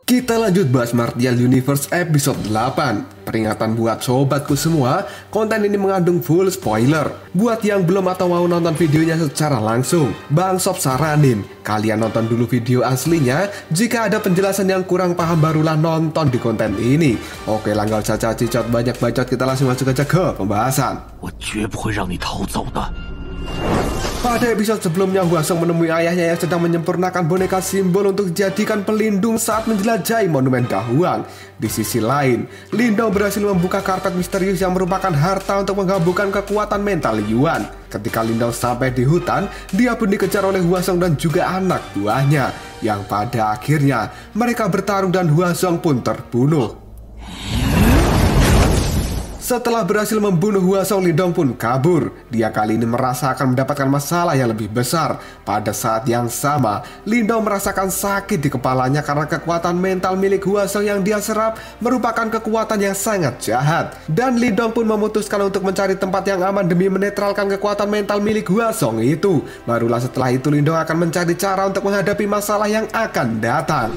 Kita lanjut bahas Martial Universe episode 8. Peringatan buat sobatku semua, konten ini mengandung full spoiler. Buat yang belum atau mau nonton videonya secara langsung, Bang Sob saranin kalian nonton dulu video aslinya. Jika ada penjelasan yang kurang paham barulah nonton di konten ini. Oke lah, gak usah cacicot banyak bacot, kita langsung masuk aja ke pembahasan. Pada episode sebelumnya, Hwasong menemui ayahnya yang sedang menyempurnakan boneka simbol untuk dijadikan pelindung saat menjelajahi monumen Dahuang. Di sisi lain, Lindong berhasil membuka karpet misterius yang merupakan harta untuk menggabungkan kekuatan mental Yuan. Ketika Lindong sampai di hutan, dia pun dikejar oleh Hwasong dan juga anak buahnya, yang pada akhirnya mereka bertarung dan Hwasong pun terbunuh. Setelah berhasil membunuh Hwasong, Lindong pun kabur. Dia kali ini merasa akan mendapatkan masalah yang lebih besar. Pada saat yang sama, Lindong merasakan sakit di kepalanya karena kekuatan mental milik Hwasong yang dia serap merupakan kekuatan yang sangat jahat. Dan Lindong pun memutuskan untuk mencari tempat yang aman demi menetralkan kekuatan mental milik Hwasong itu. Barulah setelah itu Lindong akan mencari cara untuk menghadapi masalah yang akan datang.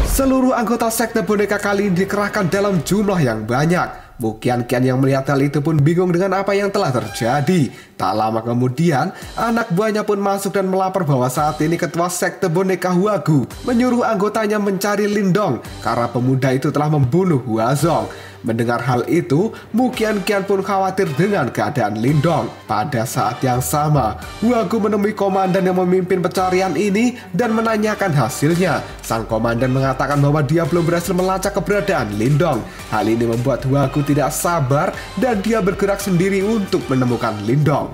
Seluruh anggota sekte boneka kali ini dikerahkan dalam jumlah yang banyak. Mukian-kian yang melihat hal itu pun bingung dengan apa yang telah terjadi. Tak lama kemudian, anak buahnya pun masuk dan melapor bahwa saat ini ketua sekte boneka Hwagu menyuruh anggotanya mencari Lindong karena pemuda itu telah membunuh Hwasong. Mendengar hal itu, Mukian-kian pun khawatir dengan keadaan Lindong. Pada saat yang sama, Hwagu menemui komandan yang memimpin pencarian ini dan menanyakan hasilnya. Sang komandan mengatakan bahwa dia belum berhasil melacak keberadaan Lindong. Hal ini membuat Hwagu tidak sabar dan dia bergerak sendiri untuk menemukan Lindong.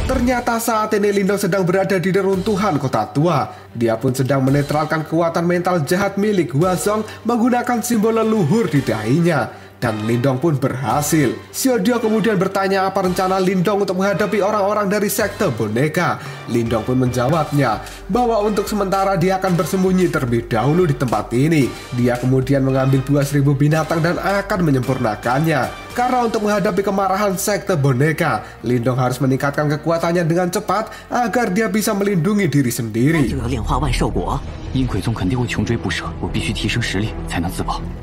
Ternyata saat ini Lindong sedang berada di reruntuhan kota tua. Dia pun sedang menetralkan kekuatan mental jahat milik Hwasong menggunakan simbol leluhur di dahinya. Dan Lindong pun berhasil. Xiaodio kemudian bertanya apa rencana Lindong untuk menghadapi orang-orang dari sekte boneka. Lindong pun menjawabnya bahwa untuk sementara dia akan bersembunyi terlebih dahulu di tempat ini. Dia kemudian mengambil buah 1000 binatang dan akan menyempurnakannya. Karena untuk menghadapi kemarahan sekte boneka, Lindong harus meningkatkan kekuatannya dengan cepat agar dia bisa melindungi diri sendiri.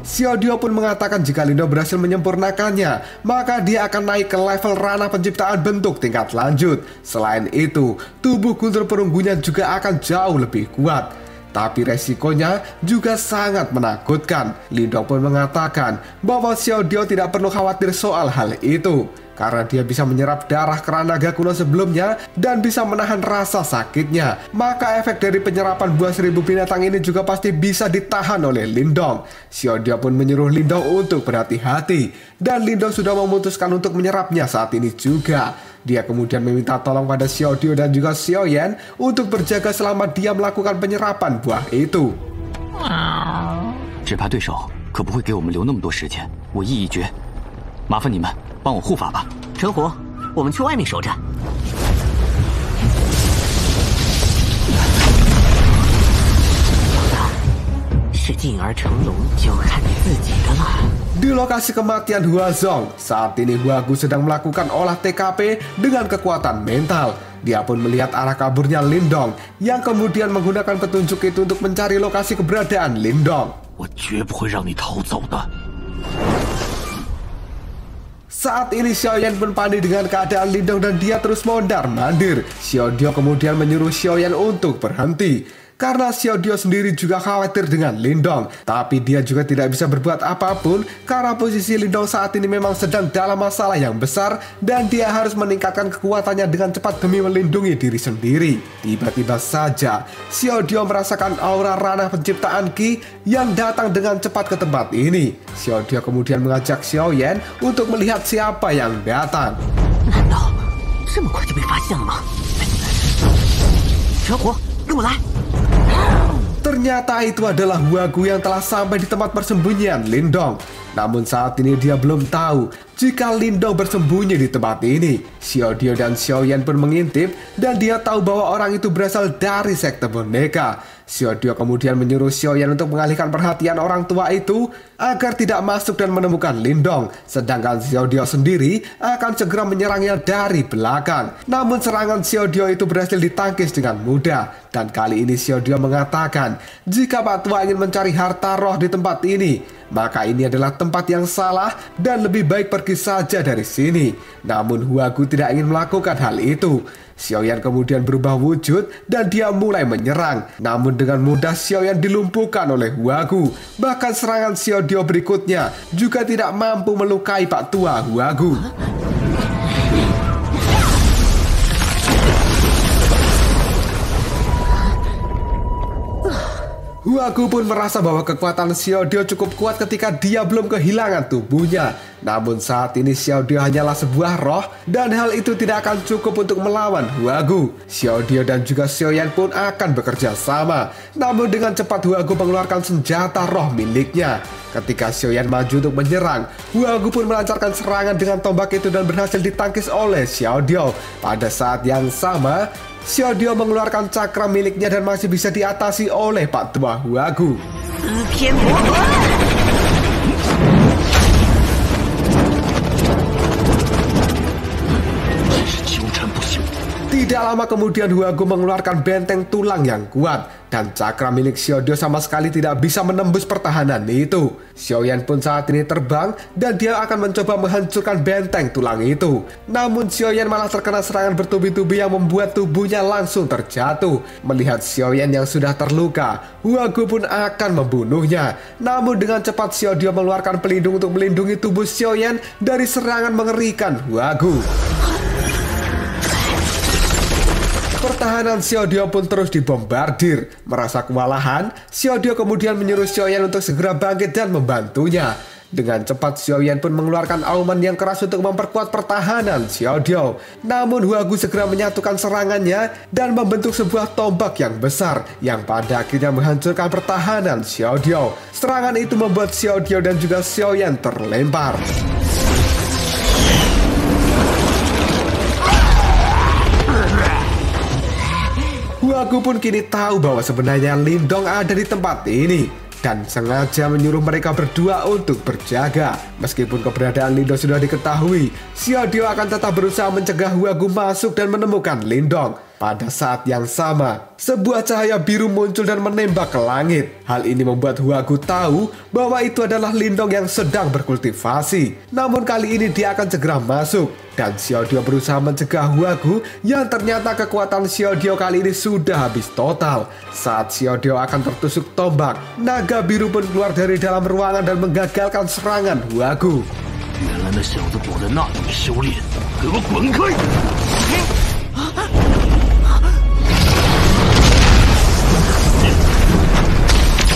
Xiaodio pun mengatakan jika Lindong berhasil menyempurnakannya, maka dia akan naik ke level ranah penciptaan bentuk tingkat lanjut. Selain itu, tubuh guntur perunggunya juga akan jauh lebih kuat. Tapi resikonya juga sangat menakutkan. Lindong pun mengatakan bahwa Xiaodio tidak perlu khawatir soal hal itu, karena dia bisa menyerap darah keranaga kuno sebelumnya dan bisa menahan rasa sakitnya. Maka efek dari penyerapan buah 1000 binatang ini juga pasti bisa ditahan oleh Lindong. Xiaodio pun menyuruh Lindong untuk berhati-hati, dan Lindong sudah memutuskan untuk menyerapnya saat ini juga. Dia kemudian meminta tolong pada Xiaodio dan juga Xiaoyan untuk berjaga selama dia melakukan penyerapan buah itu. Di lokasi kematian Hwasong, saat ini Hwagu sedang melakukan olah TKP dengan kekuatan mental. Dia pun melihat arah kaburnya Lindong, yang kemudian menggunakan petunjuk itu untuk mencari lokasi keberadaan Lindong. Saat ini Xiaoyan pun panik dengan keadaan Lindong dan dia terus mondar-mandir. Xiaodio kemudian menyuruh Xiaoyan untuk berhenti. Karena Xiaodio sendiri juga khawatir dengan Lindong, tapi dia juga tidak bisa berbuat apapun karena posisi Lindong saat ini memang sedang dalam masalah yang besar dan dia harus meningkatkan kekuatannya dengan cepat demi melindungi diri sendiri. Tiba-tiba saja Xiaodio merasakan aura ranah penciptaan Qi yang datang dengan cepat ke tempat ini. Xiaodio kemudian mengajak Xiaoyan untuk melihat siapa yang datang. Ternyata itu adalah Hwagu yang telah sampai di tempat persembunyian Lindong. Namun saat ini dia belum tahu jika Lindong bersembunyi di tempat ini. Xiao Dio dan Xiao Yan pun mengintip dan dia tahu bahwa orang itu berasal dari sekte boneka. Xiao Dio kemudian menyuruh Xiao Yan untuk mengalihkan perhatian orang tua itu agar tidak masuk dan menemukan Lindong. Sedangkan Xiao Dio sendiri akan segera menyerangnya dari belakang. Namun serangan Xiao Dio itu berhasil ditangkis dengan mudah. Dan kali ini Xiao Dio mengatakan, jika Pak Tua ingin mencari harta roh di tempat ini, maka ini adalah tempat yang salah dan lebih baik pergi saja dari sini. Namun Huagu tidak ingin melakukan hal itu. Xiao Yan kemudian berubah wujud dan dia mulai menyerang. Namun dengan mudah Xiao Yan dilumpuhkan oleh Huagu. Bahkan serangan Xiao Dio berikutnya juga tidak mampu melukai Pak Tua Huagu. Huagu pun merasa bahwa kekuatan Xiao Dio cukup kuat ketika dia belum kehilangan tubuhnya. Namun saat ini Xiao Dio hanyalah sebuah roh dan hal itu tidak akan cukup untuk melawan Huagu. Xiao Dio dan juga Xiao Yan pun akan bekerja sama. Namun dengan cepat Huagu mengeluarkan senjata roh miliknya. Ketika Xiao Yan maju untuk menyerang, Huagu pun melancarkan serangan dengan tombak itu dan berhasil ditangkis oleh Xiao Dio. Pada saat yang sama, Xiao Dio mengeluarkan cakra miliknya dan masih bisa diatasi oleh Pak Tua Huagu. Tidak lama kemudian Huagu mengeluarkan benteng tulang yang kuat dan cakra milik Xiao Dio sama sekali tidak bisa menembus pertahanan itu. Xiao Yan pun saat ini terbang dan dia akan mencoba menghancurkan benteng tulang itu. Namun Xiao Yan malah terkena serangan bertubi-tubi yang membuat tubuhnya langsung terjatuh. Melihat Xiao Yan yang sudah terluka, Huagu pun akan membunuhnya. Namun dengan cepat Xiao Dio mengeluarkan pelindung untuk melindungi tubuh Xiao Yan dari serangan mengerikan Huagu. Pertahanan Xiao Dio pun terus dibombardir. Merasa kewalahan, Xiao Dio kemudian menyuruh Xiao Yan untuk segera bangkit dan membantunya. Dengan cepat Xiao Yan pun mengeluarkan auman yang keras untuk memperkuat pertahanan Xiao Dio. Namun Huagu segera menyatukan serangannya dan membentuk sebuah tombak yang besar yang pada akhirnya menghancurkan pertahanan Xiao Dio. Serangan itu membuat Xiao Dio dan juga Xiao Yan terlempar. Huagu pun kini tahu bahwa sebenarnya Lindong ada di tempat ini dan sengaja menyuruh mereka berdua untuk berjaga. Meskipun keberadaan Lindong sudah diketahui, Xiao Dio akan tetap berusaha mencegah Huagu masuk dan menemukan Lindong. Pada saat yang sama, sebuah cahaya biru muncul dan menembak ke langit. Hal ini membuat Huagu tahu bahwa itu adalah Lindong yang sedang berkultivasi. Namun kali ini dia akan segera masuk. Dan Xiao Dio berusaha mencegah Huagu yang ternyata kekuatan Xiao Dio kali ini sudah habis total. Saat Xiao Dio akan tertusuk tombak, naga biru pun keluar dari dalam ruangan dan menggagalkan serangan Huagu.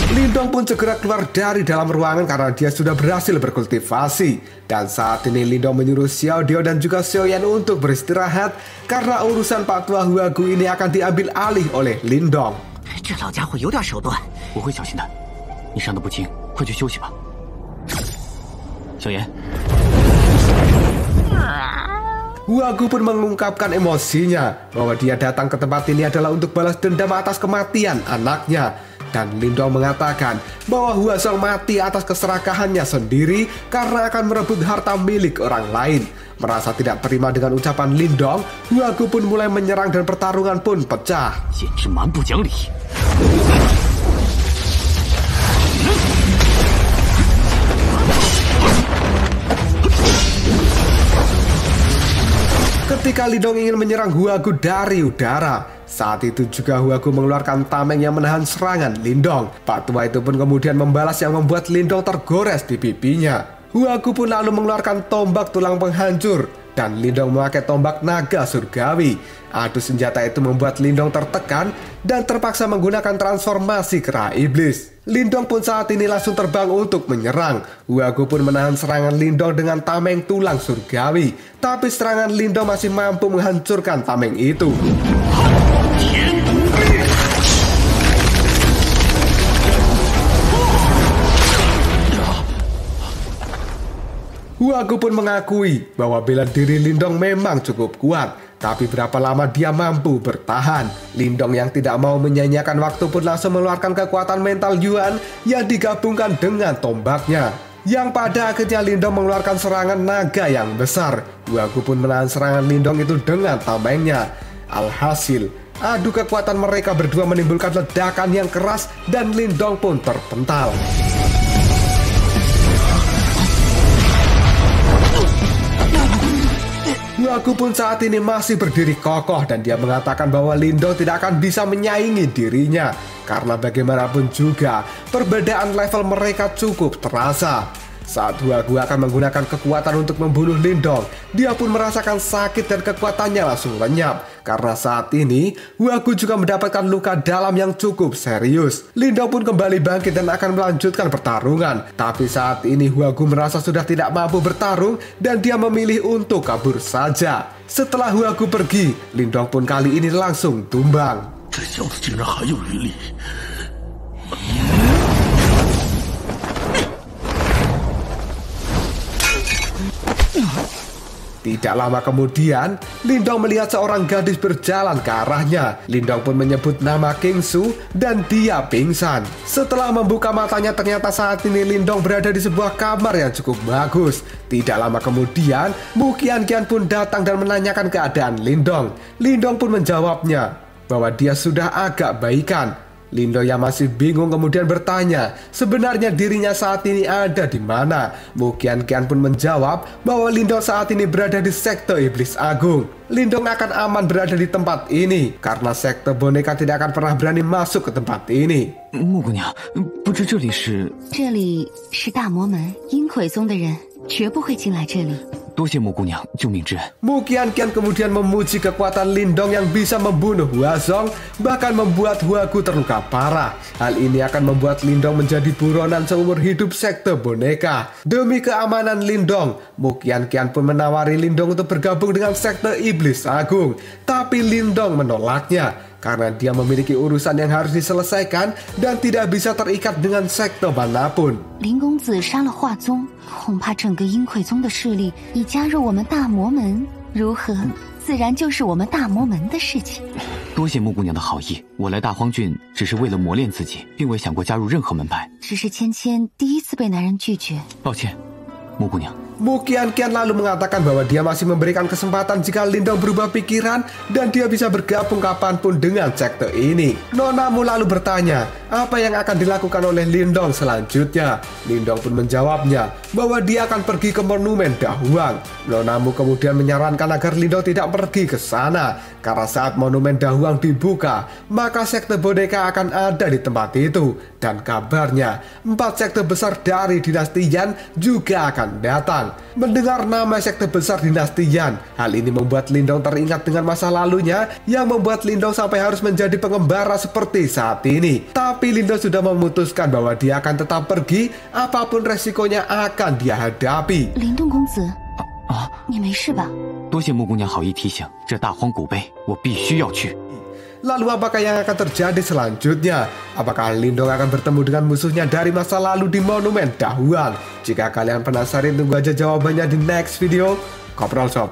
Lindong pun segera keluar dari dalam ruangan karena dia sudah berhasil berkultivasi. Dan saat ini Lindong menyuruh Xiao Dio dan juga Xiao Yan untuk beristirahat karena urusan Pak Tua Huagu ini akan diambil alih oleh Lindong. Huagu pun mengungkapkan emosinya bahwa dia datang ke tempat ini adalah untuk balas dendam atas kematian anaknya. Dan Lindong mengatakan bahwa Huazong mati atas keserakahannya sendiri karena akan merebut harta milik orang lain. Merasa tidak terima dengan ucapan Lindong, Huagu pun mulai menyerang dan pertarungan pun pecah. Ketika Lindong ingin menyerang Huagu dari udara, saat itu juga Huagu mengeluarkan tameng yang menahan serangan Lindong. Pak Tua itu pun kemudian membalas yang membuat Lindong tergores di pipinya. Huagu pun lalu mengeluarkan tombak tulang penghancur dan Lindong memakai tombak naga surgawi. Adu senjata itu membuat Lindong tertekan dan terpaksa menggunakan transformasi kera iblis. Lindong pun saat ini langsung terbang untuk menyerang. Huagu pun menahan serangan Lindong dengan tameng tulang surgawi. Tapi serangan Lindong masih mampu menghancurkan tameng itu. Huagu pun mengakui bahwa bela diri Lindong memang cukup kuat. Tapi berapa lama dia mampu bertahan? Lindong yang tidak mau menyanyiakan waktu pun langsung mengeluarkan kekuatan mental Yuan yang digabungkan dengan tombaknya. Yang pada akhirnya Lindong mengeluarkan serangan naga yang besar. Huagu pun menahan serangan Lindong itu dengan tamengnya. Alhasil, adu kekuatan mereka berdua menimbulkan ledakan yang keras dan Lindong pun terpental. Huagu pun saat ini masih berdiri kokoh dan dia mengatakan bahwa Lindong tidak akan bisa menyaingi dirinya. Karena bagaimanapun juga, perbedaan level mereka cukup terasa. Saat Huagu akan menggunakan kekuatan untuk membunuh Lindong, dia pun merasakan sakit dan kekuatannya langsung lenyap. Karena saat ini, Huagu juga mendapatkan luka dalam yang cukup serius. Lindong pun kembali bangkit dan akan melanjutkan pertarungan. Tapi saat ini Huagu merasa sudah tidak mampu bertarung dan dia memilih untuk kabur saja. Setelah Huagu pergi, Lindong pun kali ini langsung tumbang. Tidak lama kemudian, Lindong melihat seorang gadis berjalan ke arahnya. Lindong pun menyebut nama King Su dan dia pingsan. Setelah membuka matanya, ternyata saat ini Lindong berada di sebuah kamar yang cukup bagus. Tidak lama kemudian, Mu Qianqian pun datang dan menanyakan keadaan Lindong. Lindong pun menjawabnya bahwa dia sudah agak baikan. Lindong yang masih bingung kemudian bertanya, sebenarnya dirinya saat ini ada di mana? Mu Qianqian pun menjawab bahwa Lindong saat ini berada di sekte iblis agung. Lindong akan aman berada di tempat ini karena sekte boneka tidak akan pernah berani masuk ke tempat ini. 木姑娘，不知这里是？这里是大魔门，阴魁宗的人绝不会进来这里。 多谢木姑娘救命之恩。 Mu Qianqian kemudian memuji kekuatan Lindong yang bisa membunuh Huazong, bahkan membuat Huagu terluka parah. Hal ini akan membuat Lindong menjadi buronan seumur hidup sekte boneka. Demi keamanan Lindong, Mu Qianqian pun menawari Lindong untuk bergabung dengan sekte iblis agung. Tapi Lindong menolaknya karena dia memiliki urusan yang harus diselesaikan dan tidak bisa terikat dengan sekte manapun. 林公子杀了华宗，恐怕整个阴魁宗的势力已加入我们大魔门，如何？自然就是我们大魔门的事情。多谢木姑娘的好意，我来大荒郡只是为了磨练自己，并未想过加入任何门派。只是芊芊第一次被男人拒绝。抱歉，木姑娘。 Mu Qianqian lalu mengatakan bahwa dia masih memberikan kesempatan jika Lindong berubah pikiran dan dia bisa bergabung kapanpun dengan sekte ini. Nona Mu lalu bertanya, apa yang akan dilakukan oleh Lindong selanjutnya? Lindong pun menjawabnya bahwa dia akan pergi ke monumen Dahuang. Nona Mu kemudian menyarankan agar Lindong tidak pergi ke sana karena saat monumen Dahuang dibuka, maka sekte boneka akan ada di tempat itu. Dan kabarnya, 4 sekte besar dari dinasti Yan juga akan datang. Mendengar nama sekte besar dinasti Yan, hal ini membuat Lindong teringat dengan masa lalunya yang membuat Lindong sampai harus menjadi pengembara seperti saat ini. Tapi Lindong sudah memutuskan bahwa dia akan tetap pergi, apapun resikonya akan dia hadapi. 林动公子，你没事吧？多谢木姑娘好意提醒，这大荒古碑我必须要去。 Lalu apakah yang akan terjadi selanjutnya? Apakah Lindong akan bertemu dengan musuhnya dari masa lalu di monumen Dahuang? Jika kalian penasaran, tunggu aja jawabannya di next video. Koprol Shop.